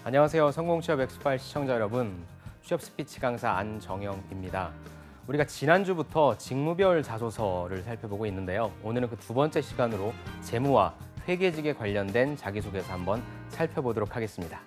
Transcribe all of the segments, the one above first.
안녕하세요. 성공취업 엑스파일 시청자 여러분. 취업 스피치 강사 안정영입니다. 우리가 지난주부터 직무별 자소서를 살펴보고 있는데요. 오늘은 그 두 번째 시간으로 재무와 회계직에 관련된 자기소개서 한번 살펴보도록 하겠습니다.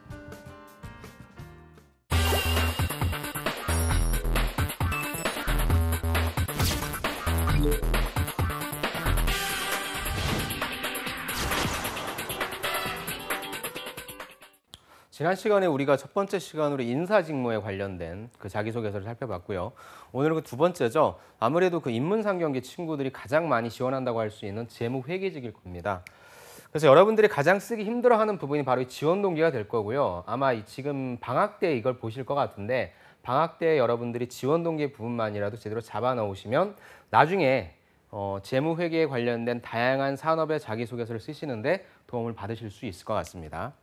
지난 시간에 우리가 첫 번째 시간으로 인사직무에 관련된 그 자기소개서를 살펴봤고요. 오늘은 그 두 번째죠. 아무래도 그 인문상경계 친구들이 가장 많이 지원한다고 할 수 있는 재무회계직일 겁니다. 그래서 여러분들이 가장 쓰기 힘들어하는 부분이 바로 이 지원 동기가 될 거고요. 아마 지금 방학 때 이걸 보실 것 같은데 방학 때 여러분들이 지원 동기 부분만이라도 제대로 잡아 넣으시면 나중에 재무회계에 관련된 다양한 산업의 자기소개서를 쓰시는데 도움을 받으실 수 있을 것 같습니다.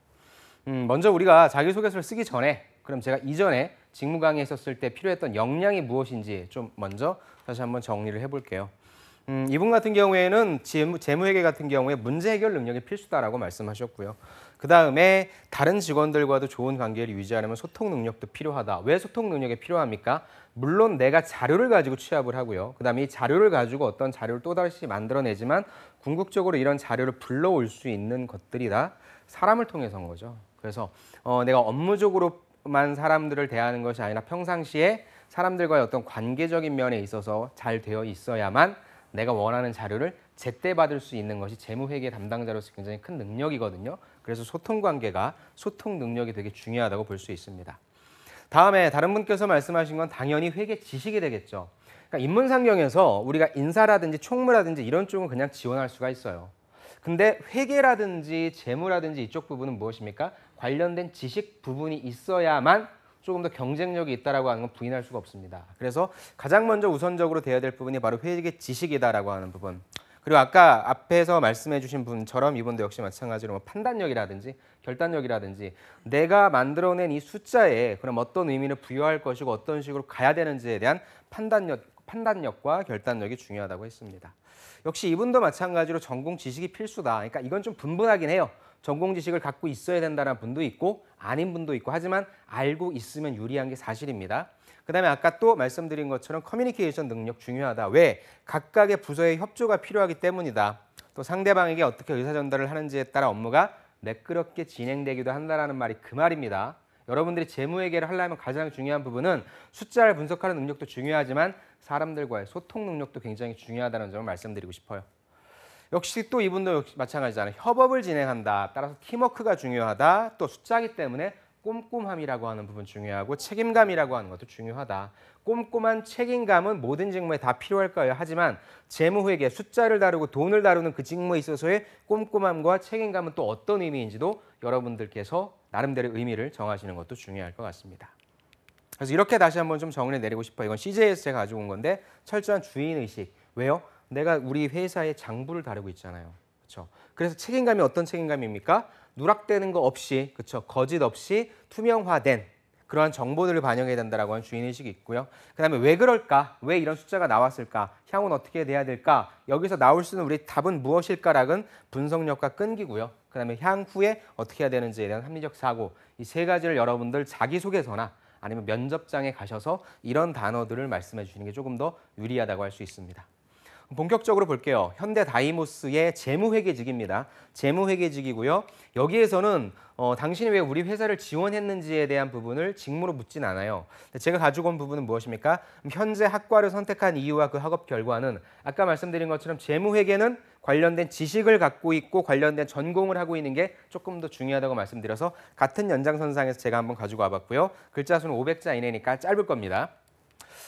먼저 우리가 자기소개서를 쓰기 전에 그럼 제가 이전에 직무 강의에 있었을 때 필요했던 역량이 무엇인지 좀 먼저 다시 한번 정리를 해볼게요. 이분 같은 경우에는 재무회계 같은 경우에 문제 해결 능력이 필수다라고 말씀하셨고요. 그 다음에 다른 직원들과도 좋은 관계를 유지하려면 소통 능력도 필요하다. 왜 소통 능력이 필요합니까? 물론 내가 자료를 가지고 취합을 하고요. 그 다음에 이 자료를 가지고 어떤 자료를 또다시 만들어내지만 궁극적으로 이런 자료를 불러올 수 있는 것들이 다 사람을 통해서인 거죠. 그래서 내가 업무적으로만 사람들을 대하는 것이 아니라 평상시에 사람들과의 어떤 관계적인 면에 있어서 잘 되어 있어야만 내가 원하는 자료를 제때 받을 수 있는 것이 재무회계 담당자로서 굉장히 큰 능력이거든요. 그래서 소통 관계가 소통 능력이 되게 중요하다고 볼 수 있습니다. 다음에 다른 분께서 말씀하신 건 당연히 회계 지식이 되겠죠. 그러니까 인문상경에서 우리가 인사라든지 총무라든지 이런 쪽은 그냥 지원할 수가 있어요. 근데 회계라든지 재무라든지 이쪽 부분은 무엇입니까? 관련된 지식 부분이 있어야만 조금 더 경쟁력이 있다라고 하는 건 부인할 수가 없습니다. 그래서 가장 먼저 우선적으로 돼야 될 부분이 바로 회계 지식이다라고 하는 부분. 그리고 아까 앞에서 말씀해 주신 분처럼 이분도 역시 마찬가지로 뭐 판단력이라든지 결단력이라든지 내가 만들어낸 이 숫자에 그럼 어떤 의미를 부여할 것이고 어떤 식으로 가야 되는지에 대한 판단력과 결단력이 중요하다고 했습니다. 역시 이분도 마찬가지로 전공 지식이 필수다. 그러니까 이건 좀 분분하긴 해요. 전공 지식을 갖고 있어야 된다는 분도 있고 아닌 분도 있고 하지만 알고 있으면 유리한 게 사실입니다. 그다음에 아까 또 말씀드린 것처럼 커뮤니케이션 능력 중요하다. 왜? 각각의 부서의 협조가 필요하기 때문이다. 또 상대방에게 어떻게 의사전달을 하는지에 따라 업무가 매끄럽게 진행되기도 한다는 말이 그 말입니다. 여러분들이 재무회계를 하려면 가장 중요한 부분은 숫자를 분석하는 능력도 중요하지만 사람들과의 소통 능력도 굉장히 중요하다는 점을 말씀드리고 싶어요. 역시 또 이분도 역시 마찬가지잖아요. 협업을 진행한다. 따라서 팀워크가 중요하다. 또 숫자이기 때문에 꼼꼼함이라고 하는 부분 중요하고 책임감이라고 하는 것도 중요하다. 꼼꼼한 책임감은 모든 직무에 다 필요할 거예요. 하지만 재무회계, 숫자를 다루고 돈을 다루는 그 직무에 있어서의 꼼꼼함과 책임감은 또 어떤 의미인지도 여러분들께서 나름대로 의미를 정하시는 것도 중요할 것 같습니다. 그래서 이렇게 다시 한번 좀 정리를 내리고 싶어요. 이건 CJ에서 제가 가지고 온 건데 철저한 주인의식. 왜요? 내가 우리 회사의 장부를 다루고 있잖아요. 그렇죠? 그래서 책임감이 어떤 책임감입니까? 누락되는 거 없이, 그렇죠? 거짓 없이 투명화된 그러한 정보들을 반영해야 된다라고 하는 주인의식이 있고요. 그다음에 왜 그럴까? 왜 이런 숫자가 나왔을까? 향후는 어떻게 돼야 될까? 여기서 나올 수 있는 우리 답은 무엇일까라는 분석력과 끈기고요. 그다음에 향후에 어떻게 해야 되는지에 대한 합리적 사고. 이 세 가지를 여러분들 자기소개서나 아니면 면접장에 가셔서 이런 단어들을 말씀해 주시는 게 조금 더 유리하다고 할 수 있습니다. 본격적으로 볼게요. 현대다이모스의 재무회계직입니다. 재무회계직이고요. 여기에서는 당신이 왜 우리 회사를 지원했는지에 대한 부분을 직무로 묻진 않아요. 제가 가지고 온 부분은 무엇입니까? 현재 학과를 선택한 이유와 그 학업 결과는 아까 말씀드린 것처럼 재무회계는 관련된 지식을 갖고 있고 관련된 전공을 하고 있는 게 조금 더 중요하다고 말씀드려서 같은 연장선상에서 제가 한번 가지고 와봤고요. 글자 수는 500자 이내니까 짧을 겁니다.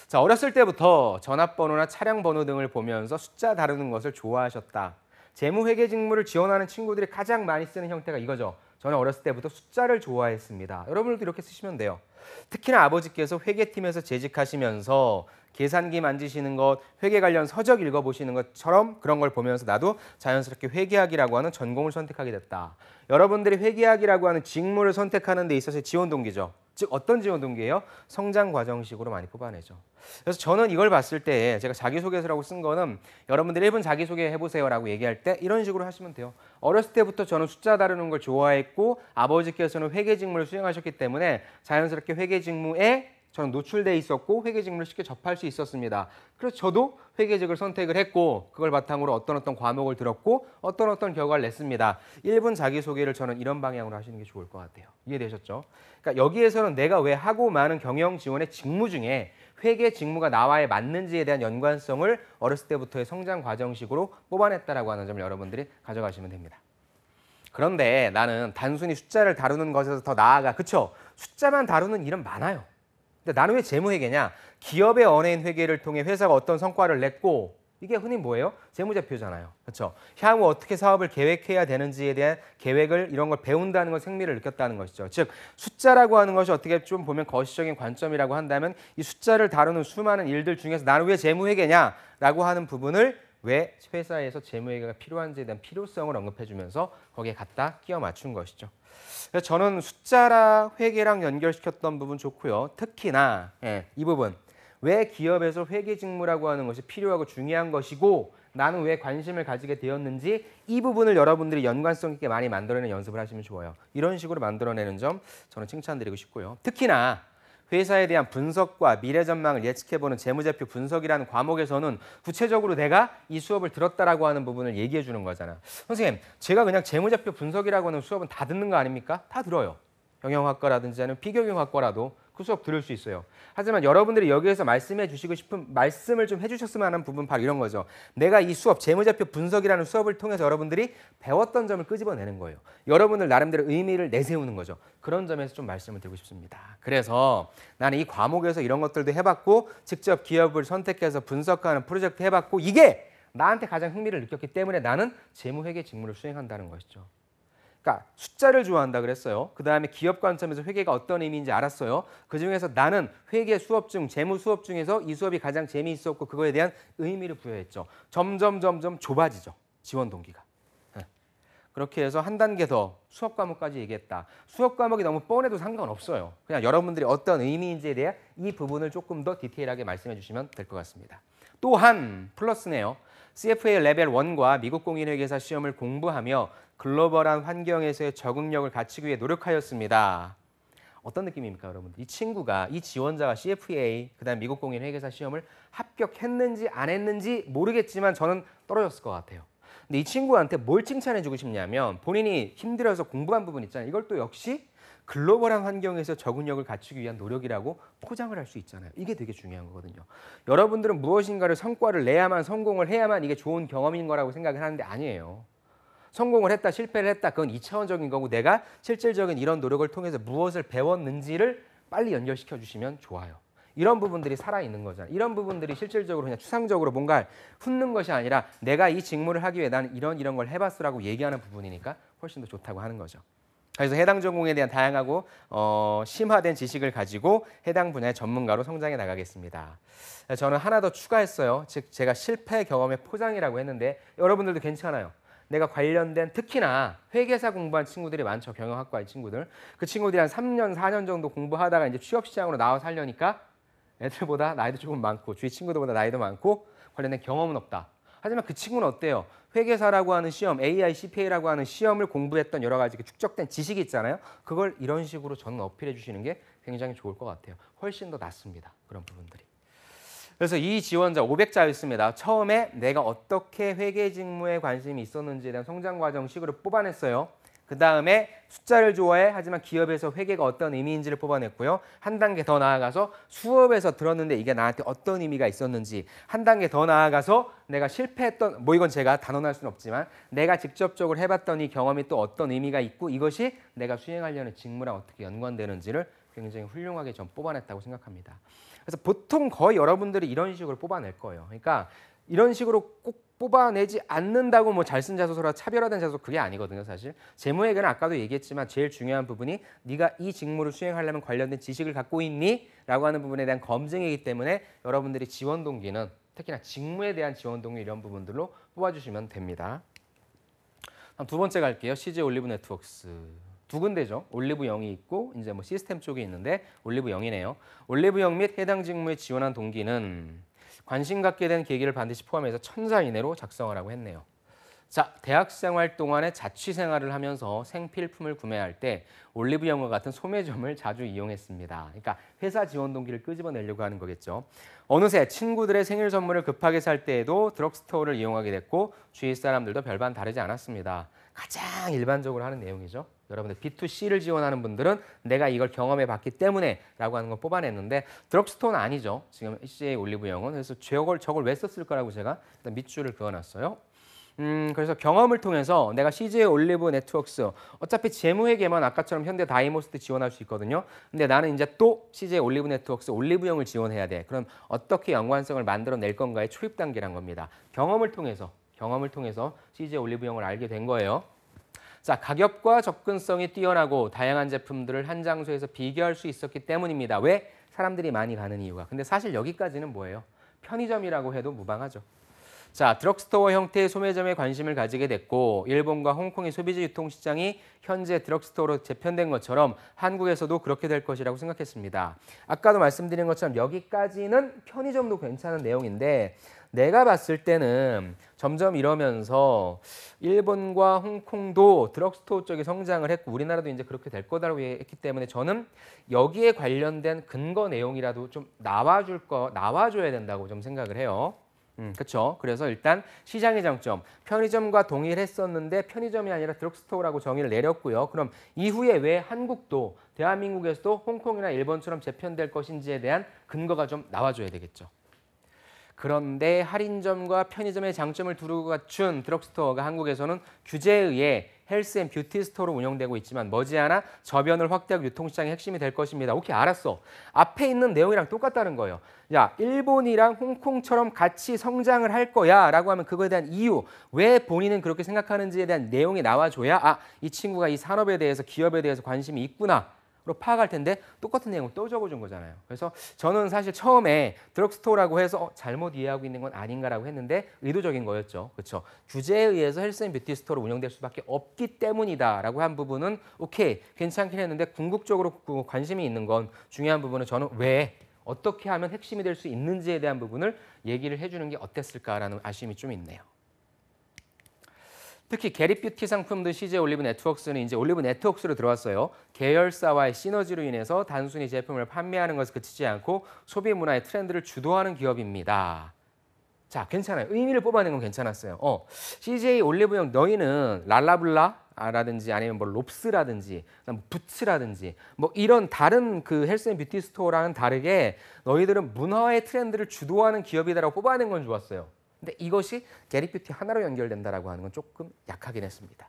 자, 어렸을 때부터 전화번호나 차량 번호 등을 보면서 숫자 다루는 것을 좋아하셨다. 재무회계 직무를 지원하는 친구들이 가장 많이 쓰는 형태가 이거죠. 저는 어렸을 때부터 숫자를 좋아했습니다. 여러분들도 이렇게 쓰시면 돼요. 특히나 아버지께서 회계팀에서 재직하시면서 계산기 만지시는 것, 회계 관련 서적 읽어보시는 것처럼 그런 걸 보면서 나도 자연스럽게 회계학이라고 하는 전공을 선택하게 됐다. 여러분들이 회계학이라고 하는 직무를 선택하는 데 있어서의 지원 동기죠. 즉 어떤 지원 동기예요? 성장 과정식으로 많이 뽑아내죠. 그래서 저는 이걸 봤을 때 제가 자기소개서라고 쓴 거는 여러분들이 1분 자기소개 해보세요라고 얘기할 때 이런 식으로 하시면 돼요. 어렸을 때부터 저는 숫자 다루는 걸 좋아했고 아버지께서는 회계 직무를 수행하셨기 때문에 자연스럽게 회계 직무에 저는 노출돼 있었고 회계 직무를 쉽게 접할 수 있었습니다. 그래서 저도 회계직을 선택을 했고 그걸 바탕으로 어떤 과목을 들었고 어떤 결과를 냈습니다. 1분 자기소개를 저는 이런 방향으로 하시는 게 좋을 것 같아요. 이해되셨죠? 그러니까 여기에서는 내가 왜 하고 많은 경영 지원의 직무 중에 회계 직무가 나와에 맞는지에 대한 연관성을 어렸을 때부터의 성장 과정식으로 뽑아냈다라고 하는 점을 여러분들이 가져가시면 됩니다. 그런데 나는 단순히 숫자를 다루는 것에서 더 나아가, 그쵸? 숫자만 다루는 일은 많아요. 근데 나는 왜 재무회계냐? 기업의 언해인 회계를 통해 회사가 어떤 성과를 냈고 이게 흔히 뭐예요? 재무제표잖아요. 그렇죠? 향후 어떻게 사업을 계획해야 되는지에 대한 계획을 이런 걸 배운다는 걸 생미를 느꼈다는 것이죠. 즉 숫자라고 하는 것이 어떻게 좀 보면 거시적인 관점이라고 한다면 이 숫자를 다루는 수많은 일들 중에서 나는 왜 재무회계냐라고 하는 부분을 왜 회사에서 재무회계가 필요한지에 대한 필요성을 언급해주면서 거기에 갖다 끼워 맞춘 것이죠. 그래서 저는 숫자랑 회계랑 연결시켰던 부분 좋고요. 특히나 이 부분. 왜 기업에서 회계 직무라고 하는 것이 필요하고 중요한 것이고 나는 왜 관심을 가지게 되었는지 이 부분을 여러분들이 연관성 있게 많이 만들어내는 연습을 하시면 좋아요. 이런 식으로 만들어내는 점 저는 칭찬드리고 싶고요. 특히나 회사에 대한 분석과 미래 전망을 예측해보는 재무제표 분석이라는 과목에서는 구체적으로 내가 이 수업을 들었다라고 하는 부분을 얘기해 주는 거잖아. 선생님, 제가 그냥 재무제표 분석이라고 하는 수업은 다 듣는 거 아닙니까? 다 들어요. 경영학과라든지 아니면 비경영학과라도 그 수업 들을 수 있어요. 하지만 여러분들이 여기에서 말씀해 주시고 싶은 말씀을 좀 해주셨으면 하는 부분 바로 이런 거죠. 내가 이 수업 재무제표 분석이라는 수업을 통해서 여러분들이 배웠던 점을 끄집어내는 거예요. 여러분들 나름대로 의미를 내세우는 거죠. 그런 점에서 좀 말씀을 드리고 싶습니다. 그래서 나는 이 과목에서 이런 것들도 해봤고 직접 기업을 선택해서 분석하는 프로젝트 해봤고 이게 나한테 가장 흥미를 느꼈기 때문에 나는 재무회계 직무를 수행한다는 것이죠. 그러니까 숫자를 좋아한다 그랬어요. 그 다음에 기업 관점에서 회계가 어떤 의미인지 알았어요. 그중에서 나는 회계 수업 중, 재무 수업 중에서 이 수업이 가장 재미있었고 그거에 대한 의미를 부여했죠. 점점 좁아지죠. 지원 동기가. 그렇게 해서 한 단계 더 수업 과목까지 얘기했다. 수업 과목이 너무 뻔해도 상관없어요. 그냥 여러분들이 어떤 의미인지에 대한 이 부분을 조금 더 디테일하게 말씀해 주시면 될 것 같습니다. 또한 플러스네요. CFA 레벨 1과 미국 공인회계사 시험을 공부하며 글로벌한 환경에서의 적응력을 갖추기 위해 노력하였습니다. 어떤 느낌입니까, 여러분들? 이 친구가, 이 지원자가 CFA, 그다음 미국 공인회계사 시험을 합격했는지 안 했는지 모르겠지만 저는 떨어졌을 것 같아요. 근데 이 친구한테 뭘 칭찬해주고 싶냐면 본인이 힘들어서 공부한 부분 있잖아요. 이걸 또 역시 글로벌한 환경에서 적응력을 갖추기 위한 노력이라고 포장을 할 수 있잖아요. 이게 되게 중요한 거거든요. 여러분들은 무엇인가를 성과를 내야만 성공을 해야만 이게 좋은 경험인 거라고 생각을 하는데 아니에요. 성공을 했다 실패를 했다 그건 2차원적인 거고 내가 실질적인 이런 노력을 통해서 무엇을 배웠는지를 빨리 연결시켜 주시면 좋아요. 이런 부분들이 살아있는 거잖아요. 이런 부분들이 실질적으로 그냥 추상적으로 뭔가 훑는 것이 아니라 내가 이 직무를 하기 위해 나는 이런 걸 해봤어라고 얘기하는 부분이니까 훨씬 더 좋다고 하는 거죠. 그래서 해당 전공에 대한 다양하고 심화된 지식을 가지고 해당 분야의 전문가로 성장해 나가겠습니다. 저는 하나 더 추가했어요. 즉 제가 실패 경험의 포장이라고 했는데 여러분들도 괜찮아요. 내가 관련된 특히나 회계사 공부한 친구들이 많죠. 경영학과의 친구들. 그 친구들이 한 3년, 4년 정도 공부하다가 이제 취업시장으로 나와서 하려니까 애들보다 나이도 조금 많고 주위 친구들보다 나이도 많고 관련된 경험은 없다. 하지만 그 친구는 어때요? 회계사라고 하는 시험, AI, CPA라고 하는 시험을 공부했던 여러 가지 축적된 지식이 있잖아요. 그걸 이런 식으로 저는 어필해 주시는 게 굉장히 좋을 것 같아요. 훨씬 더 낫습니다. 그런 부분들이. 그래서 이 지원자 500자였습니다. 처음에 내가 어떻게 회계 직무에 관심이 있었는지에 대한 성장 과정식으로 뽑아냈어요. 그 다음에 숫자를 좋아해 하지만 기업에서 회계가 어떤 의미인지를 뽑아냈고요. 한 단계 더 나아가서 수업에서 들었는데 이게 나한테 어떤 의미가 있었는지 한 단계 더 나아가서 내가 실패했던 이건 제가 단언할 수는 없지만 내가 직접적으로 해봤던 이 경험이 또 어떤 의미가 있고 이것이 내가 수행하려는 직무랑 어떻게 연관되는지를 굉장히 훌륭하게 좀 뽑아냈다고 생각합니다. 그래서 보통 거의 여러분들이 이런 식으로 뽑아낼 거예요. 그러니까 이런 식으로 꼭 뽑아내지 않는다고 뭐 잘 쓴 자소서라 차별화된 자소서 그게 아니거든요. 사실 재무회계는 아까도 얘기했지만 제일 중요한 부분이 네가 이 직무를 수행하려면 관련된 지식을 갖고 있니? 라고 하는 부분에 대한 검증이기 때문에 여러분들이 지원 동기는 특히나 직무에 대한 지원 동기 이런 부분들로 뽑아주시면 됩니다. 다음 두 번째 갈게요. CJ 올리브 네트워크스. 두 군데죠. 올리브 0이 있고 이제 뭐 시스템 쪽에 있는데 올리브 0이네요. 올리브 0 및 해당 직무에 지원한 동기는 관심 갖게 된 계기를 반드시 포함해서 1000자 이내로 작성하라고 했네요. 자, 대학생활 동안에 자취생활을 하면서 생필품을 구매할 때 올리브 영어 같은 소매점을 자주 이용했습니다. 그러니까 회사 지원 동기를 끄집어내려고 하는 거겠죠. 어느새 친구들의 생일 선물을 급하게 살 때에도 드럭스토어를 이용하게 됐고 주위 사람들도 별반 다르지 않았습니다. 가장 일반적으로 하는 내용이죠. 여러분들 B2C를 지원하는 분들은 내가 이걸 경험해 봤기 때문에 라고 하는 걸 뽑아냈는데 드럭스토어는 아니죠. 지금 CJ 올리브 영어는. 그래서 저걸 왜 썼을 거라고 제가 일단 밑줄을 그어놨어요. 그래서 경험을 통해서 내가 CJ 올리브 네트워크스 어차피 재무회계만 아까처럼 현대 다이모스트 지원할 수 있거든요. 근데 나는 이제 또 CJ 올리브 네트워크스 올리브영을 지원해야 돼. 그럼 어떻게 연관성을 만들어낼 건가의 초입 단계란 겁니다. 경험을 통해서 CJ 올리브영을 알게 된 거예요. 자, 가격과 접근성이 뛰어나고 다양한 제품들을 한 장소에서 비교할 수 있었기 때문입니다. 왜? 사람들이 많이 가는 이유가. 근데 사실 여기까지는 뭐예요? 편의점이라고 해도 무방하죠. 자, 드럭스토어 형태의 소매점에 관심을 가지게 됐고 일본과 홍콩의 소비재 유통시장이 현재 드럭스토어로 재편된 것처럼 한국에서도 그렇게 될 것이라고 생각했습니다. 아까도 말씀드린 것처럼 여기까지는 편의점도 괜찮은 내용인데 내가 봤을 때는 점점 이러면서 일본과 홍콩도 드럭스토어 쪽이 성장을 했고 우리나라도 이제 그렇게 될 거다라고 했기 때문에 저는 여기에 관련된 근거 내용이라도 좀 나와줘야 된다고 좀 생각을 해요. 그렇죠. 그래서 일단 시장의 장점, 편의점과 동일했었는데 편의점이 아니라 드럭스토어라고 정의를 내렸고요. 그럼 이후에 왜 한국도 대한민국에서도 홍콩이나 일본처럼 재편될 것인지에 대한 근거가 좀 나와줘야 되겠죠. 그런데 할인점과 편의점의 장점을 두루 갖춘 드럭스토어가 한국에서는 규제에 의해 헬스 앤 뷰티 스토어로 운영되고 있지만 머지않아 저변을 확대하고 유통시장의 핵심이 될 것입니다. 오케이, 알았어. 앞에 있는 내용이랑 똑같다는 거예요. 야, 일본이랑 홍콩처럼 같이 성장을 할 거야 라고 하면 그거에 대한 이유, 왜 본인은 그렇게 생각하는지에 대한 내용이 나와줘야 아, 이 친구가 이 산업에 대해서 기업에 대해서 관심이 있구나 로 파악할 텐데 똑같은 내용을 또 적어준 거잖아요. 그래서 저는 사실 처음에 드럭스토어라고 해서 잘못 이해하고 있는 건 아닌가라고 했는데 의도적인 거였죠. 그렇죠? 규제에 의해서 헬스 앤 뷰티 스토어로 운영될 수밖에 없기 때문이다라고 한 부분은 오케이, 괜찮긴 했는데 궁극적으로 관심이 있는 건 중요한 부분은 저는 왜 어떻게 하면 핵심이 될 수 있는지에 대한 부분을 얘기를 해주는 게 어땠을까라는 아쉬움이 좀 있네요. 특히 게리 뷰티 상품들 CJ 올리브 네트워크스는 이제 올리브 네트워크스로 들어왔어요. 계열사와의 시너지로 인해서 단순히 제품을 판매하는 것에 그치지 않고 소비 문화의 트렌드를 주도하는 기업입니다. 자, 괜찮아요. 의미를 뽑아낸 건 괜찮았어요. CJ 올리브영 너희는 랄라블라라든지 아니면 뭐 롭스라든지 뭐 부츠라든지 뭐 이런 다른 그 헬스 앤 뷰티 스토어랑은 다르게 너희들은 문화의 트렌드를 주도하는 기업이다라고 뽑아낸 건 좋았어요. 근데 이것이 게리 뷰티 하나로 연결된다라고 하는 건 조금 약하긴 했습니다.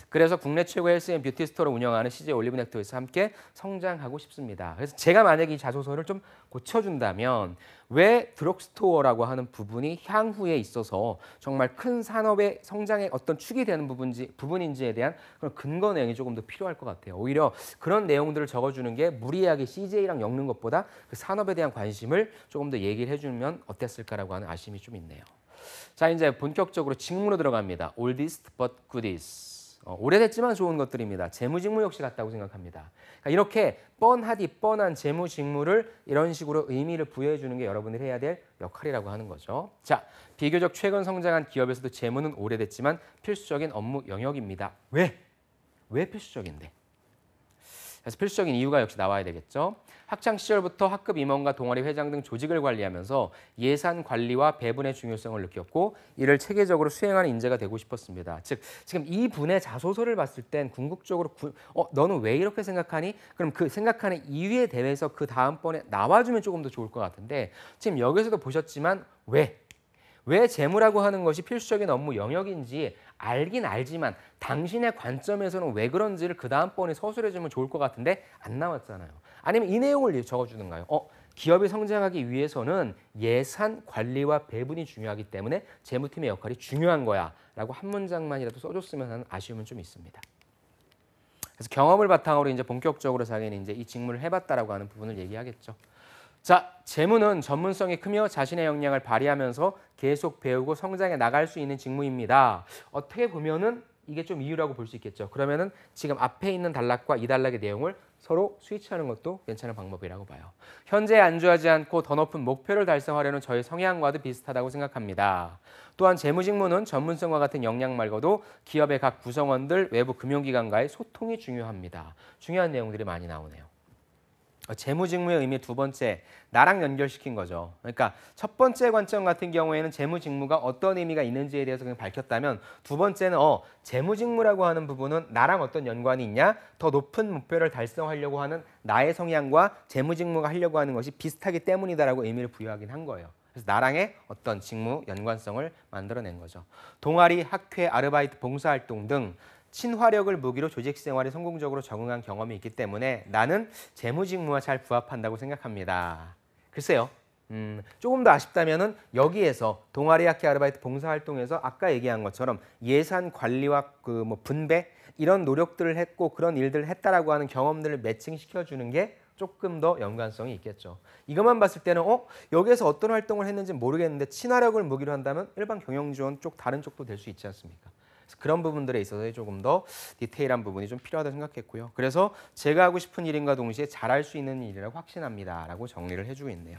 그래서 국내 최고 헬스 앤 뷰티 스토어를 운영하는 CJ 올리브 네트워크에서 함께 성장하고 싶습니다. 그래서 제가 만약에 이 자소서를 좀 고쳐준다면 왜 드럭스토어라고 하는 부분이 향후에 있어서 정말 큰 산업의 성장의 어떤 축이 되는 부분인지에 대한 그런 근거 내용이 조금 더 필요할 것 같아요. 오히려 그런 내용들을 적어주는 게 무리하게 CJ랑 엮는 것보다 그 산업에 대한 관심을 조금 더 얘기를 해주면 어땠을까라고 하는 아쉬움이 좀 있네요. 자, 이제 본격적으로 직무로 들어갑니다. oldest but goodest. 오래됐지만 좋은 것들입니다. 재무직무 역시 같다고 생각합니다. 그러니까 이렇게 뻔한 재무직무를 이런 식으로 의미를 부여해 주는 게 여러분들이 해야 될 역할이라고 하는 거죠. 자, 비교적 최근 성장한 기업에서도 재무는 오래됐지만 필수적인 업무 영역입니다. 왜? 왜 필수적인데? 그래서 필수적인 이유가 역시 나와야 되겠죠. 학창 시절부터 학급 임원과 동아리 회장 등 조직을 관리하면서 예산 관리와 배분의 중요성을 느꼈고 이를 체계적으로 수행하는 인재가 되고 싶었습니다. 즉 지금 이 분의 자소서를 봤을 땐 궁극적으로 너는 왜 이렇게 생각하니? 그럼 그 생각하는 이유에 대해서 그 다음번에 나와주면 조금 더 좋을 것 같은데 지금 여기서도 보셨지만 왜 재무라고 하는 것이 필수적인 업무 영역인지 알긴 알지만 당신의 관점에서는 왜 그런지를 그 다음번에 서술해주면 좋을 것 같은데 안 나왔잖아요. 아니면 이 내용을 적어주든가요. 기업이 성장하기 위해서는 예산 관리와 배분이 중요하기 때문에 재무팀의 역할이 중요한 거야 라고 한 문장만이라도 써줬으면 하는 아쉬움은 좀 있습니다. 그래서 경험을 바탕으로 이제 본격적으로 자기는 이제 이 직무를 해봤다라고 하는 부분을 얘기하겠죠. 자, 재무는 전문성이 크며 자신의 역량을 발휘하면서 계속 배우고 성장해 나갈 수 있는 직무입니다. 어떻게 보면은 이게 좀 이유라고 볼 수 있겠죠. 그러면은 지금 앞에 있는 단락과 이 단락의 내용을 서로 스위치하는 것도 괜찮은 방법이라고 봐요. 현재 안주하지 않고 더 높은 목표를 달성하려는 저의 성향과도 비슷하다고 생각합니다. 또한 재무직무는 전문성과 같은 역량 말고도 기업의 각 구성원들, 외부 금융기관과의 소통이 중요합니다. 중요한 내용들이 많이 나오네요. 재무직무의 의미 두 번째, 나랑 연결시킨 거죠. 그러니까 첫 번째 관점 같은 경우에는 재무직무가 어떤 의미가 있는지에 대해서 그냥 밝혔다면 두 번째는 재무직무라고 하는 부분은 나랑 어떤 연관이 있냐? 더 높은 목표를 달성하려고 하는 나의 성향과 재무직무가 하려고 하는 것이 비슷하기 때문이다라고 의미를 부여하긴 한 거예요. 그래서 나랑의 어떤 직무 연관성을 만들어낸 거죠. 동아리, 학회, 아르바이트, 봉사활동 등 친화력을 무기로 조직 생활에 성공적으로 적응한 경험이 있기 때문에 나는 재무직무와 잘 부합한다고 생각합니다. 글쎄요. 조금 더 아쉽다면은 여기에서 동아리, 학회, 아르바이트, 봉사활동에서 아까 얘기한 것처럼 예산 관리와 그 뭐 분배 이런 노력들을 했고 그런 일들을 했다라고 하는 경험들을 매칭시켜 주는 게 조금 더 연관성이 있겠죠. 이것만 봤을 때는 여기에서 어떤 활동을 했는지 모르겠는데 친화력을 무기로 한다면 일반 경영지원 쪽 다른 쪽도 될 수 있지 않습니까? 그래서 그런 부분들에 있어서 조금 더 디테일한 부분이 좀 필요하다고 생각했고요. 그래서 제가 하고 싶은 일인과 동시에 잘할 수 있는 일이라고 확신합니다. 라고 정리를 해주고 있네요.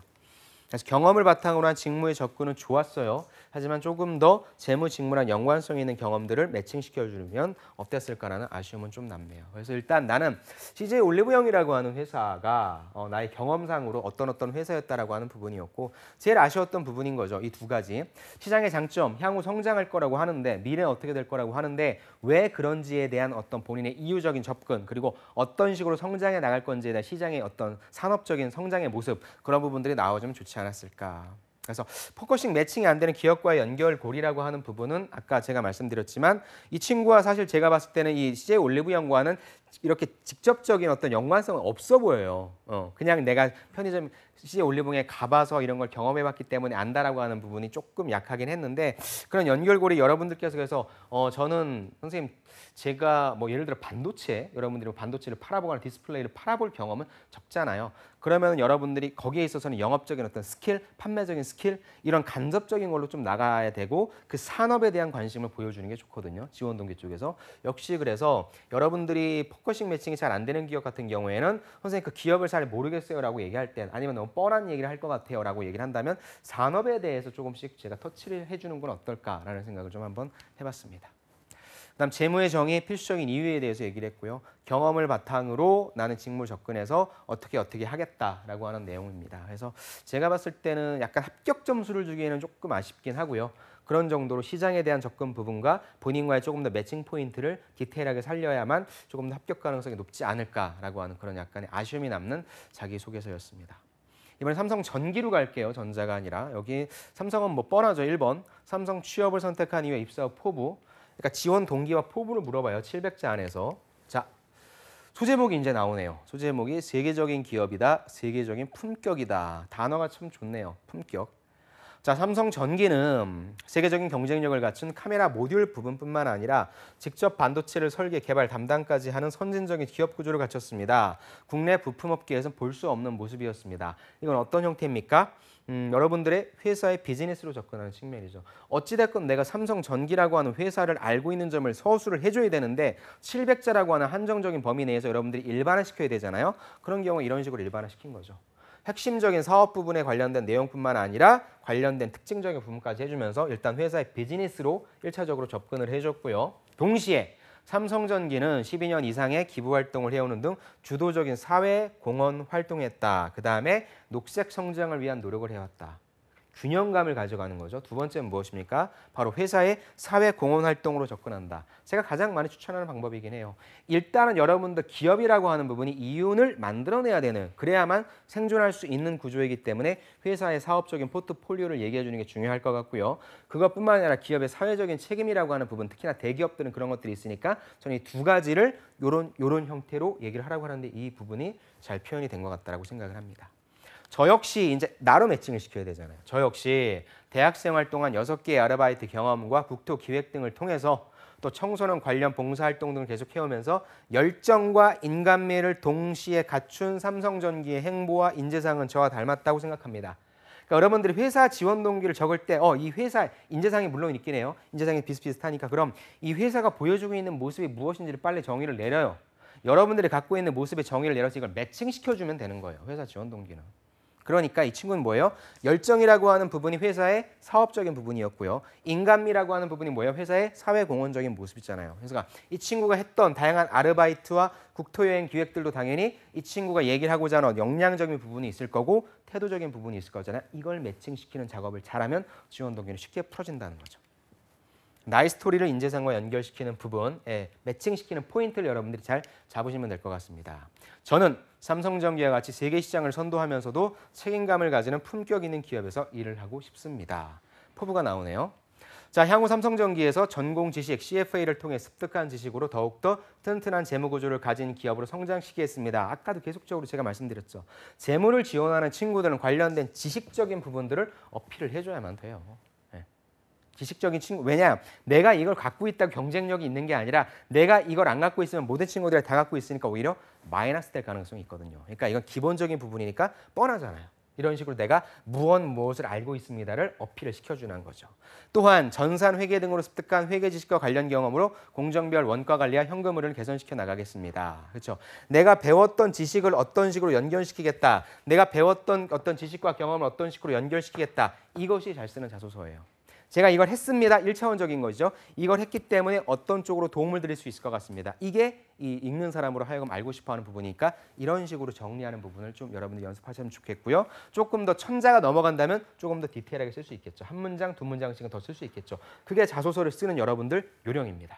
그래서 경험을 바탕으로 한 직무의 접근은 좋았어요. 하지만 조금 더 재무 직무랑 연관성 있는 경험들을 매칭시켜주면 어땠을까라는 아쉬움은 좀 남네요. 그래서 일단 나는 CJ 올리브영이라고 하는 회사가 나의 경험상으로 어떤 회사였다라고 하는 부분이었고 제일 아쉬웠던 부분인 거죠. 이 두 가지. 시장의 장점, 향후 성장할 거라고 하는데 미래는 어떻게 될 거라고 하는데 왜 그런지에 대한 어떤 본인의 이유적인 접근 그리고 어떤 식으로 성장해 나갈 건지에 대한 시장의 어떤 산업적인 성장의 모습 그런 부분들이 나와주면 좋지 않았을까. 그래서 포커싱 매칭이 안 되는 기업과의 연결고리라고 하는 부분은 아까 제가 말씀드렸지만 이 친구와 사실 제가 봤을 때는 이 CJ 올리브영과는 이렇게 직접적인 어떤 연관성은 없어 보여요. 그냥 내가 편의점 CJ 올리브영에 가봐서 이런 걸 경험해봤기 때문에 안다라고 하는 부분이 조금 약하긴 했는데 그런 연결고리 여러분들께서 그래서 저는 선생님 제가 뭐 예를 들어 반도체 여러분들이 반도체를 팔아보거나 디스플레이를 팔아볼 경험은 적잖아요. 그러면 여러분들이 거기에 있어서는 영업적인 어떤 스킬, 판매적인 스킬 이런 간접적인 걸로 좀 나가야 되고 그 산업에 대한 관심을 보여주는 게 좋거든요. 지원 동기 쪽에서. 역시 그래서 여러분들이 포커싱 매칭이 잘 안 되는 기업 같은 경우에는 선생님 그 기업을 잘 모르겠어요라고 얘기할 때 아니면 너무 뻔한 얘기를 할 것 같아요라고 얘기를 한다면 산업에 대해서 조금씩 제가 터치를 해주는 건 어떨까라는 생각을 좀 한번 해봤습니다. 그다음 재무의 정의, 필수적인 이유에 대해서 얘기를 했고요. 경험을 바탕으로 나는 직무 접근해서 어떻게 하겠다라고 하는 내용입니다. 그래서 제가 봤을 때는 약간 합격 점수를 주기에는 조금 아쉽긴 하고요. 그런 정도로 시장에 대한 접근 부분과 본인과의 조금 더 매칭 포인트를 디테일하게 살려야만 조금 더 합격 가능성이 높지 않을까라고 하는 그런 약간의 아쉬움이 남는 자기소개서였습니다. 이번에 삼성 전기로 갈게요. 전자가 아니라. 여기 삼성은 뭐 뻔하죠. 1번. 삼성 취업을 선택한 이후에 입사 후 포부. 그러니까 지원 동기와 포부를 물어봐요. 700자 안에서. 자, 소제목이 이제 나오네요. 소제목이 세계적인 기업이다. 세계적인 품격이다. 단어가 참 좋네요. 품격. 자, 삼성 전기는 세계적인 경쟁력을 갖춘 카메라 모듈 부분뿐만 아니라 직접 반도체를 설계, 개발 담당까지 하는 선진적인 기업 구조를 갖췄습니다. 국내 부품업계에서는 볼 수 없는 모습이었습니다. 이건 어떤 형태입니까? 여러분들의 회사의 비즈니스로 접근하는 측면이죠. 어찌됐건 내가 삼성전기라고 하는 회사를 알고 있는 점을 서술을 해줘야 되는데 700자라고 하는 한정적인 범위 내에서 여러분들이 일반화시켜야 되잖아요. 그런 경우 이런 식으로 일반화시킨 거죠. 핵심적인 사업 부분에 관련된 내용뿐만 아니라 관련된 특징적인 부분까지 해주면서 일단 회사의 비즈니스로 1차적으로 접근을 해줬고요. 동시에 삼성전기는 12년 이상의 기부활동을 해오는 등 주도적인 사회 공헌 활동했다. 그 다음에 녹색 성장을 위한 노력을 해왔다. 균형감을 가져가는 거죠. 두 번째는 무엇입니까? 바로 회사의 사회 공헌 활동으로 접근한다. 제가 가장 많이 추천하는 방법이긴 해요. 일단은 여러분들 기업이라고 하는 부분이 이윤을 만들어내야 되는 그래야만 생존할 수 있는 구조이기 때문에 회사의 사업적인 포트폴리오를 얘기해 주는 게 중요할 것 같고요. 그것뿐만 아니라 기업의 사회적인 책임이라고 하는 부분 특히나 대기업들은 그런 것들이 있으니까 저는 이 두 가지를 요런 형태로 얘기를 하라고 하는데 이 부분이 잘 표현이 된 것 같다라고 생각을 합니다. 저 역시 이제 나로 매칭을 시켜야 되잖아요. 저 역시 대학생활 동안 6개의 아르바이트 경험과 국토 기획 등을 통해서 또 청소년 관련 봉사활동 등을 계속 해오면서 열정과 인간미를 동시에 갖춘 삼성전기의 행보와 인재상은 저와 닮았다고 생각합니다. 그러니까 여러분들이 회사 지원 동기를 적을 때 이 회사 인재상이 물론 있긴 해요. 인재상이 비슷비슷하니까 그럼 이 회사가 보여주고 있는 모습이 무엇인지를 빨리 정의를 내려요. 여러분들이 갖고 있는 모습의 정의를 내려서 이걸 매칭시켜주면 되는 거예요. 회사 지원 동기는. 그러니까 이 친구는 뭐예요? 열정이라고 하는 부분이 회사의 사업적인 부분이었고요. 인간미라고 하는 부분이 뭐예요? 회사의 사회공헌적인 모습이잖아요. 그래서 이 친구가 했던 다양한 아르바이트와 국토여행 기획들도 당연히 이 친구가 얘기를 하고자 하는 역량적인 부분이 있을 거고 태도적인 부분이 있을 거잖아요. 이걸 매칭시키는 작업을 잘하면 지원 동기는 쉽게 풀어진다는 거죠. 나의 스토리를 인재상과 연결시키는 부분, 매칭시키는 포인트를 여러분들이 잘 잡으시면 될 것 같습니다. 저는 삼성전기와 같이 세계 시장을 선도하면서도 책임감을 가지는 품격 있는 기업에서 일을 하고 싶습니다. 포부가 나오네요. 자, 향후 삼성전기에서 전공 지식 CFA를 통해 습득한 지식으로 더욱더 튼튼한 재무 구조를 가진 기업으로 성장시키겠습니다. 아까도 계속적으로 제가 말씀드렸죠. 재무를 지원하는 친구들은 관련된 지식적인 부분들을 어필을 해줘야만 돼요. 지식적인 친구, 왜냐? 내가 이걸 갖고 있다고 경쟁력이 있는 게 아니라 내가 이걸 안 갖고 있으면 모든 친구들이 다 갖고 있으니까 오히려 마이너스 될 가능성이 있거든요. 그러니까 이건 기본적인 부분이니까 뻔하잖아요. 이런 식으로 내가 무엇을 알고 있습니다를 어필을 시켜주는 거죠. 또한 전산 회계 등으로 습득한 회계 지식과 관련 경험으로 공정별 원가 관리와 현금 흐름을 개선시켜 나가겠습니다. 그렇죠? 내가 배웠던 지식을 어떤 식으로 연결시키겠다. 내가 배웠던 어떤 지식과 경험을 어떤 식으로 연결시키겠다. 이것이 잘 쓰는 자소서예요. 제가 이걸 했습니다. 1차원적인 거죠. 이걸 했기 때문에 어떤 쪽으로 도움을 드릴 수 있을 것 같습니다. 이게 이 읽는 사람으로 하여금 알고 싶어하는 부분이니까 이런 식으로 정리하는 부분을 좀 여러분들 연습하시면 좋겠고요. 조금 더 천자가 넘어간다면 조금 더 디테일하게 쓸 수 있겠죠. 한 문장, 두 문장씩은 더 쓸 수 있겠죠. 그게 자소서를 쓰는 여러분들 요령입니다.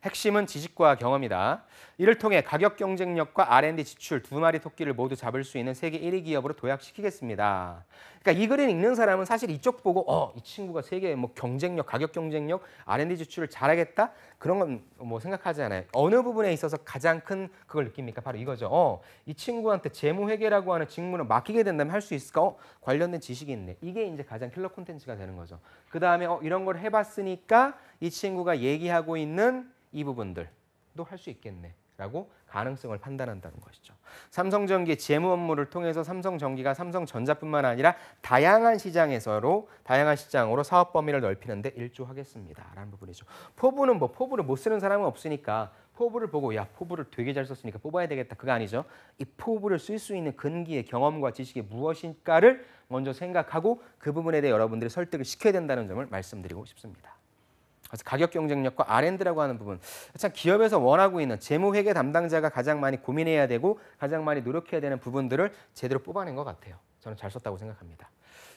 핵심은 지식과 경험이다. 이를 통해 가격 경쟁력과 R&D 지출 두 마리 토끼를 모두 잡을 수 있는 세계 1위 기업으로 도약시키겠습니다. 그러니까 이 글을 읽는 사람은 사실 이쪽 보고 이 친구가 세계 경쟁력, 가격 경쟁력, R&D 지출을 잘하겠다? 그런 건 생각하지 않아요. 어느 부분에 있어서 가장 큰 그걸 느낍니까? 바로 이거죠. 이 친구한테 재무회계라고 하는 직무를 맡기게 된다면 할 수 있을까? 관련된 지식이 있네. 이게 이제 가장 킬러 콘텐츠가 되는 거죠. 그 다음에 이런 걸 해봤으니까 이 친구가 얘기하고 있는 이 부분들도 할 수 있겠네라고 가능성을 판단한다는 것이죠. 삼성전기 재무 업무를 통해서 삼성전기가 삼성전자뿐만 아니라 다양한 시장으로 사업 범위를 넓히는 데 일조하겠습니다라는 부분이죠. 포부는 포부를 못 쓰는 사람은 없으니까 포부를 보고 포부를 되게 잘 썼으니까 뽑아야 되겠다. 그거 아니죠. 이 포부를 쓸 수 있는 근기의 경험과 지식이 무엇일까를 먼저 생각하고 그 부분에 대해 여러분들이 설득을 시켜야 된다는 점을 말씀드리고 싶습니다. 그래서 가격 경쟁력과 R&D라고 하는 부분, 참 기업에서 원하고 있는 재무회계 담당자가 가장 많이 고민해야 되고 가장 많이 노력해야 되는 부분들을 제대로 뽑아낸 것 같아요. 저는 잘 썼다고 생각합니다.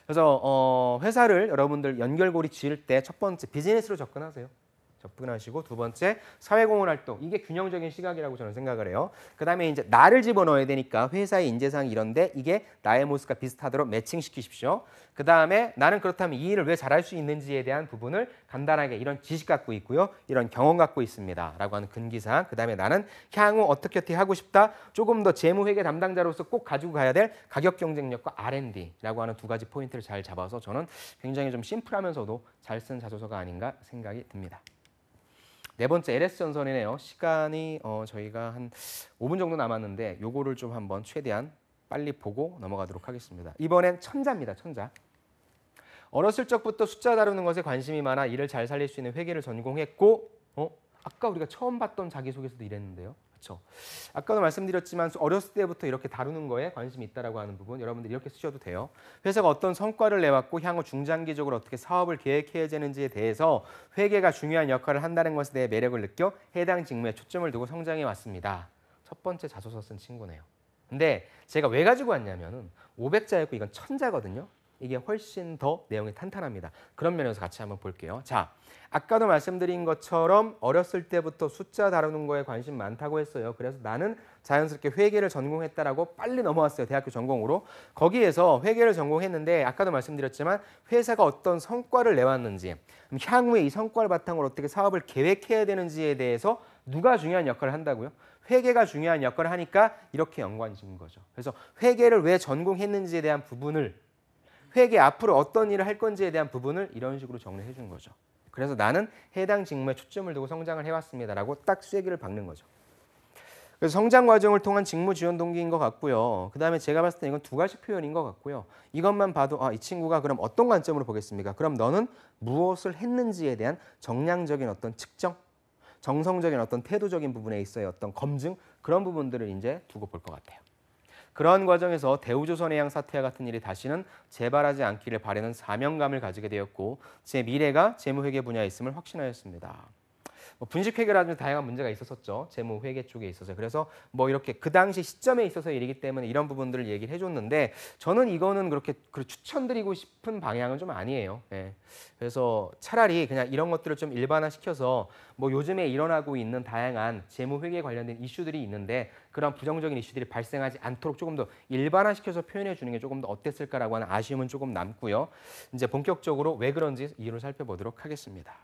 그래서 회사를 여러분들 연결고리 지을 때 첫 번째 비즈니스로 접근하세요. 접근하시고 두 번째 사회공헌 활동, 이게 균형적인 시각이라고 저는 생각을 해요. 그다음에 이제 나를 집어넣어야 되니까 회사의 인재상이 이런데 이게 나의 모습과 비슷하도록 매칭시키십시오. 그다음에 나는 그렇다면 이 일을 왜 잘할 수 있는지에 대한 부분을 간단하게 이런 지식 갖고 있고요. 이런 경험 갖고 있습니다. 라고 하는 근기사항. 그다음에 나는 향후 어떻게 하고 싶다. 조금 더 재무회계 담당자로서 꼭 가지고 가야 될 가격 경쟁력과 R&D라고 하는 두 가지 포인트를 잘 잡아서 저는 굉장히 좀 심플하면서도 잘 쓴 자소서가 아닌가 생각이 듭니다. 네 번째 LS전선이네요. 시간이 저희가 한 5분 정도 남았는데 요거를 좀 한번 최대한 빨리 보고 넘어가도록 하겠습니다. 이번엔 천자입니다. 천자. 어렸을 적부터 숫자 다루는 것에 관심이 많아 이를 잘 살릴 수 있는 회계를 전공했고 아까 우리가 처음 봤던 자기소개서도 이랬는데요. 그렇죠? 아까도 말씀드렸지만 어렸을 때부터 이렇게 다루는 거에 관심이 있다라고 하는 부분 여러분들이 이렇게 쓰셔도 돼요. 회사가 어떤 성과를 내왔고 향후 중장기적으로 어떻게 사업을 계획해야 되는지에 대해서 회계가 중요한 역할을 한다는 것에 대해 매력을 느껴 해당 직무에 초점을 두고 성장해 왔습니다. 첫 번째 자소서 쓴 친구네요. 근데 제가 왜 가지고 왔냐면은 500자였고 이건 1000자거든요. 이게 훨씬 더 내용이 탄탄합니다. 그런 면에서 같이 한번 볼게요. 자, 아까도 말씀드린 것처럼 어렸을 때부터 숫자 다루는 거에 관심 많다고 했어요. 그래서 나는 자연스럽게 회계를 전공했다라고 빨리 넘어왔어요. 대학교 전공으로. 거기에서 회계를 전공했는데 아까도 말씀드렸지만 회사가 어떤 성과를 내왔는지 향후에 이 성과를 바탕으로 어떻게 사업을 계획해야 되는지에 대해서 누가 중요한 역할을 한다고요? 회계가 중요한 역할을 하니까 이렇게 연관이 있는 거죠. 그래서 회계를 왜 전공했는지에 대한 부분을 회계 앞으로 어떤 일을 할 건지에 대한 부분을 이런 식으로 정리해 준 거죠. 그래서 나는 해당 직무에 초점을 두고 성장을 해왔습니다라고 딱 쐐기를 박는 거죠. 그래서 성장 과정을 통한 직무 지원 동기인 것 같고요. 그다음에 제가 봤을 때 이건 두 가지 표현인 것 같고요. 이것만 봐도 이 친구가 그럼 어떤 관점으로 보겠습니까? 그럼 너는 무엇을 했는지에 대한 정량적인 어떤 측정, 정성적인 어떤 태도적인 부분에 있어의 어떤 검증 그런 부분들을 이제 두고 볼 것 같아요. 그런 과정에서 대우조선해양 사태와 같은 일이 다시는 재발하지 않기를 바라는 사명감을 가지게 되었고 제 미래가 재무회계 분야에 있음을 확신하였습니다. 분식회계라든지 다양한 문제가 있었었죠. 재무회계 쪽에 있어서. 그래서 이렇게 그 당시 시점에 있어서 일이기 때문에 이런 부분들을 얘기를 해줬는데 저는 이거는 그렇게 추천드리고 싶은 방향은 좀 아니에요. 예. 그래서 차라리 그냥 이런 것들을 좀 일반화시켜서 요즘에 일어나고 있는 다양한 재무회계 관련된 이슈들이 있는데 그런 부정적인 이슈들이 발생하지 않도록 조금 더 일반화시켜서 표현해 주는 게 조금 더 어땠을까라고 하는 아쉬움은 조금 남고요. 이제 본격적으로 왜 그런지 이유를 살펴보도록 하겠습니다.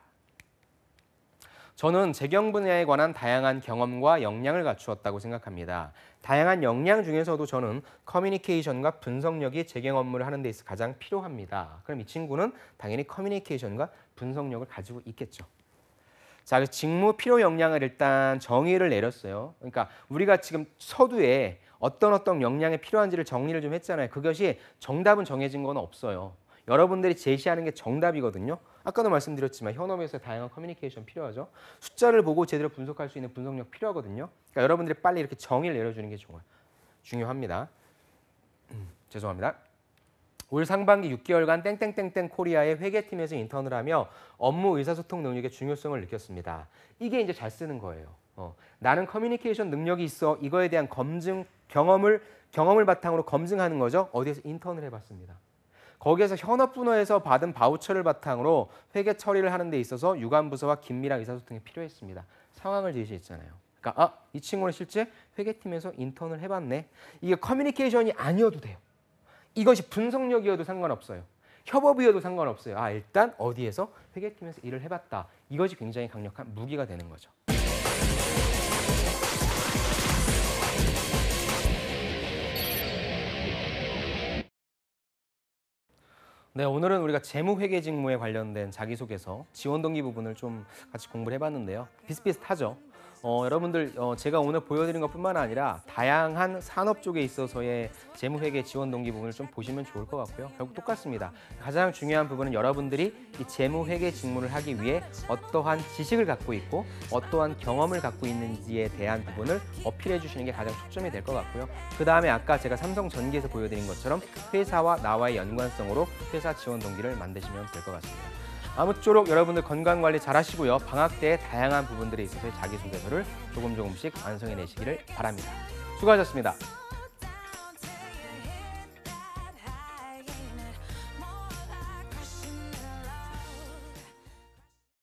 저는 재경 분야에 관한 다양한 경험과 역량을 갖추었다고 생각합니다. 다양한 역량 중에서도 저는 커뮤니케이션과 분석력이 재경 업무를 하는 데 있어 가장 필요합니다. 그럼 이 친구는 당연히 커뮤니케이션과 분석력을 가지고 있겠죠. 자, 그래서 직무 필요 역량을 일단 정의를 내렸어요. 그러니까 우리가 지금 서두에 어떤 역량이 필요한지를 정리를 좀 했잖아요. 그것이 정답은 정해진 건 없어요. 여러분들이 제시하는 게 정답이거든요. 아까도 말씀드렸지만 현업에서 다양한 커뮤니케이션 필요하죠. 숫자를 보고 제대로 분석할 수 있는 분석력 필요하거든요. 그러니까 여러분들이 빨리 이렇게 정의를 내려주는 게 중요합니다. 죄송합니다. 올 상반기 6개월간 땡땡땡땡 코리아의 회계팀에서 인턴을 하며 업무 의사소통 능력의 중요성을 느꼈습니다. 이게 이제 잘 쓰는 거예요. 나는 커뮤니케이션 능력이 있어. 이거에 대한 검증, 경험을 바탕으로 검증하는 거죠. 어디에서 인턴을 해봤습니다. 거기에서 현업분야에서 받은 바우처를 바탕으로 회계 처리를 하는 데 있어서 유관부서와 긴밀한 의사소통이 필요했습니다. 상황을 제시했잖아요. 그러니까 이 친구는 실제 회계팀에서 인턴을 해봤네. 이게 커뮤니케이션이 아니어도 돼요. 이것이 분석력이어도 상관없어요. 협업이어도 상관없어요. 일단 어디에서 회계팀에서 일을 해봤다. 이것이 굉장히 강력한 무기가 되는 거죠. 네, 오늘은 우리가 재무회계 직무에 관련된 자기소개서, 지원 동기 부분을 좀 같이 공부를 해봤는데요. 비슷비슷하죠. 여러분들 제가 오늘 보여드린 것뿐만 아니라 다양한 산업 쪽에 있어서의 재무회계 지원 동기 부분을 좀 보시면 좋을 것 같고요. 결국 똑같습니다. 가장 중요한 부분은 여러분들이 이 재무회계 직무를 하기 위해 어떠한 지식을 갖고 있고 어떠한 경험을 갖고 있는지에 대한 부분을 어필해 주시는 게 가장 초점이 될 것 같고요. 그 다음에 아까 제가 삼성전기에서 보여드린 것처럼 회사와 나와의 연관성으로 회사 지원 동기를 만드시면 될 것 같습니다. 아무쪼록 여러분들 건강관리 잘 하시고요. 방학 때 다양한 부분들에 있어서 자기소개서를 조금씩 완성해내시기를 바랍니다. 수고하셨습니다.